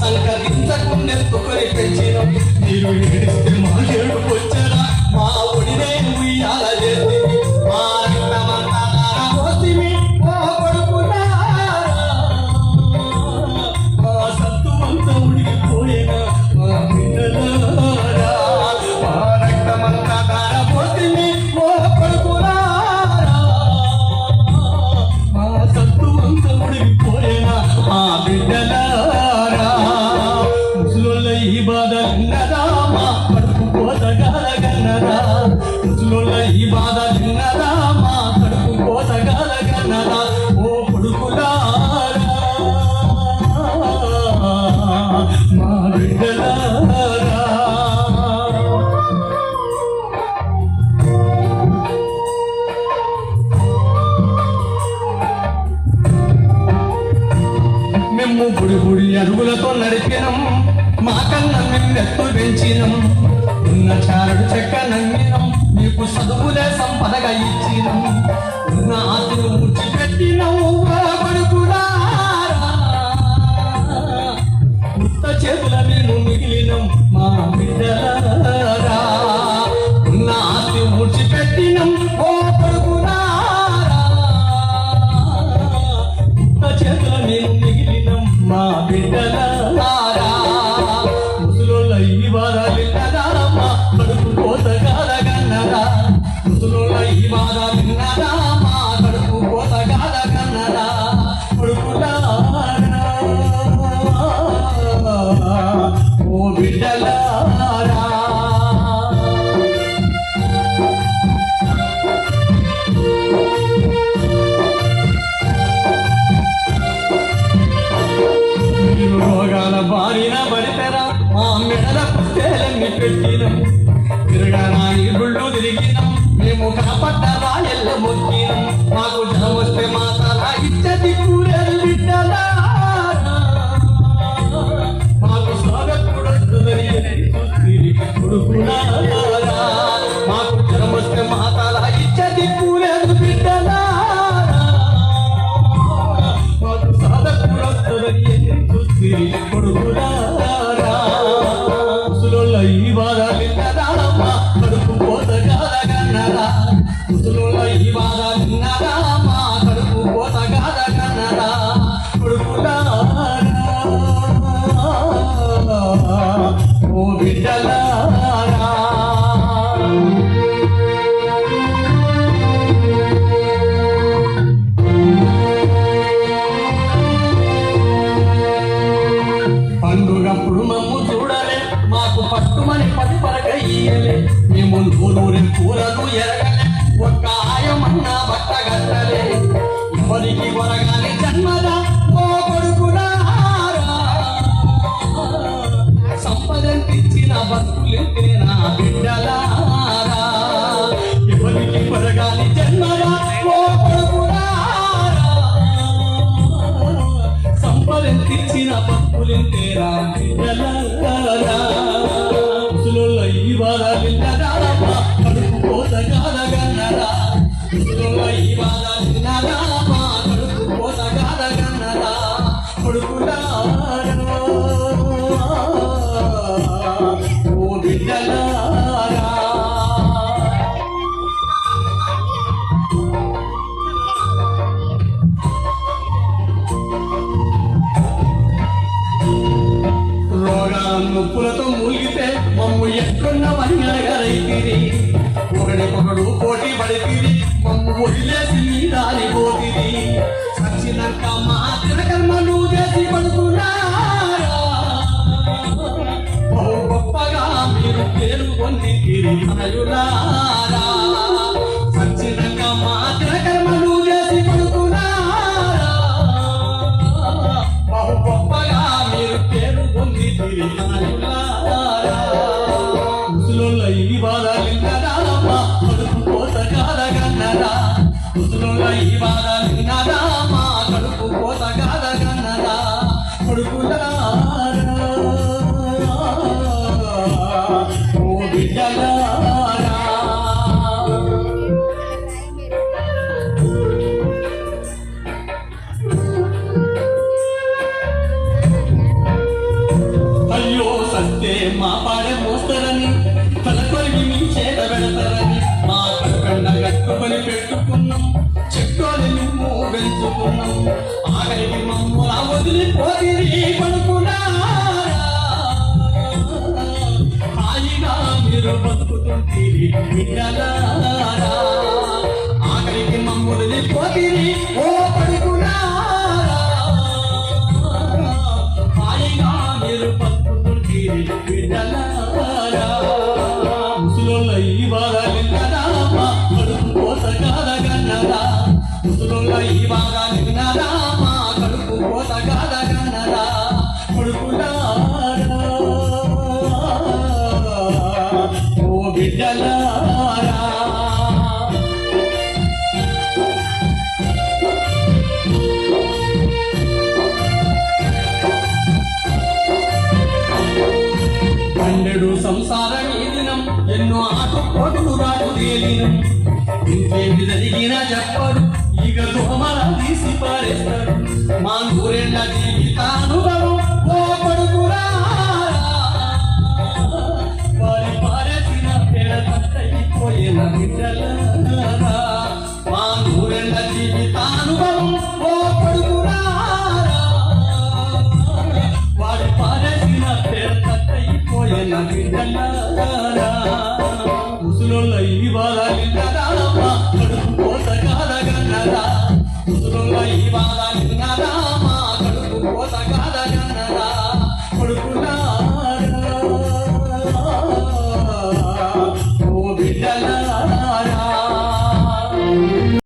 సంకరించకుండెత్తుకొని పెంచినం మీరు ఏడిస్తే మా ఏడుకొచ్చరా మా ఒడినే ఉయ్యాల చేసి మా రక్తమంతా పోసిమి ఓ కొడుకులారా మా సత్తుమంతా ఉడికిపోయిన మా బిడ్డలారా మా రక్తమంతా పోసిమి ఓ కొడుకులారా మా సత్తుమంతా ఉడికిపోయిన మా బిడ్డలారా ఈ బాధ విన్నదా మా కడుపు కోతగాలగన్నదా ముసలోళ్ళ ఈ బాధ విన్నదా మా కడుపు కోతగాలగన్నదా ఓ కొడుకులారా మా బిడ్డలారా మేము గుడి గుడి అడుగులతో నడిపినం మా కన్న నిన్నెత్తు పెంచినం ఉన్న చారుడు చెక్క నమ్మినం మీకు చదువులే సంపదగా ఇచ్చినం ఉన్న ఆశను ముడిచిపెట్టినం కొడుకులారా ఉత్త చేతుల మేము మిగిలినం మా బిడ్డలారా ఉన్న ఆశను ముడిచిపెట్టినం ఓ కొడుకులారా ఉత్త చేతుల మేము మిగిలినం మా బిడ్డలారా ఈ బాధ విన్నదా మా కడుపు కోతగాలగన్నదా ముసలోళ్ళ ఈ బాధ విన్నదా మా కడుపు కోతగాలగన్నదా కొడుకులారా ఓ బిడ్డలారా రోగాల బారిన పడితేరా మా మెడల పుస్తేలన్నీ పెట్టినం తిరగానా ఈ గుళ్ళు తిరిగినం మేము కాపట్ట రాయల్ల మొక్కినం మాకు జనం వస్తే మా తల ఇచ్చటి కూరలు బిడ్డలారా మాకు స్వాగతుడొస్తుందని కొడుకులారా మాకు జనం వస్తే మా తల ఇచ్చటి కూరలు బిడ్డలారా మాకు స్వాగతుడొస్తుందని కొడుకులారా ముసలోళ్ళ ఈ బాధ విన్నదా మా కడుపు కోతగాలగన్నదా ముసలోళ్ళ ఈ బాధ విన్నదా మా కడుపు కోతగాలగన్నదా కొడుకులారా ఓ బిడ్డలారా పండుగప్పుడు మమ్ము చూడలే మాకు పట్టుమని పది పరగ ఇయ్యలే మేము నూరూరి కూరలు ఎరగలే ఒక్క ఆయమన్నా బట్టగట్టలే ఎవరికి వరగాని జన్మదా ఓ కొడుకులారా సంపదంతిచ్చిన బతుకులింటే నా బిడ్డలారా ఎవరికి వరగాని జన్మదా ఓ కొడుకులారా సంపదంతిచ్చిన బతుకులింటేరా బిడ్డలారా ముసలోళ్ళ ఈ బాధ విన్నదా మా కడుపు కోతగాలగన్నదా ముసలోళ్ళ ఈ బాధ విన్నదా మా కడుపు కోతగాలగన్నదా కొడుకులారా ఓ బిడ్డలారా నొప్పులతో మూలిగితే మమ్ము ఎక్కడున్నవని అడగరైతిరి ఒకడికొకడు పోటీ పడితిరి మమ్ము వదిలేసి నీ దారి పోతిరి సచ్చినాక మా తిరకర్మలు చేసి పడుకున్నారా బహు గొప్పగా మీరు పేరు పొందితిరి అయులారా సచ్చినాక మా తిరకర్మలు చేసి పడుకున్నారా బహు గొప్పగా మీరు పేరు పొందితిరి ముసలోళ్ళ ఈ బాధ విన్నదా మా కడుపు కోతగాలగన్నదా ముసలోళ్ళ ఈ బాధ విన్నదా మా కడుపు కోత కాదగన్నరా కొడుకులారా ఓ బిడ్డలారా అయ్యో సత్తే మా పాడే మోస్తారని తలకొరిగి మీ చేత పెడతారని మా కడకండ కట్టుకొని పెట్టుకున్నాం చెట్టుని మేము పెంచుకున్నాం ఆఖరికి మమ్మల్ని వదిలిపోయి పడుకున్నారా హాయిగా మీరు బతుకుతుంటీరి బిడ్డలారా ఆఖరికి మమ్మల్ని వదిలిపోయి ఓ పడుకున్నారా హాయిగా మీరు బతుకుతుంటీరి బిడ్డలారా ముసలోళ్ళ ఈ బాధలిన్నరా మా కడుపు కోత కాదగన్నరా ముసలోళ్ళ ఈ బాధలిన్నరా మా కడుపు కోత కాదగన్నరా కొడుకులారా ఓ బిడ్డలారా పన్నెడు సంసారం ఈ దినం ఎన్నో ఆటపోటులు రాటు తేలినం ఇంకేమి జరిగినా చెప్పరు ఇక దోమల తీసి పారేస్తారు మా నూరెళ్ళ జీవితానుభవం ఓ కొడుకులారా వారి పారేసిన పెడతట్టయిపోయిన బిడ్డలారా మా నూరెళ్ళ జీవితానుభవం ఓ కొడుకులారా వారి పారేసిన పెడతట్టయిపోయిన బిడ్డలారా ముసలోళ్ళ ఈ బాధలిన్నరా మా కడుపు కోత కాదగన్నరా ముసలోళ్ళ ఈ బాధలిన్నరా మా కడుపు కోత కాదగన్నరా కొడుకులారా ఓ బిడ్డలారా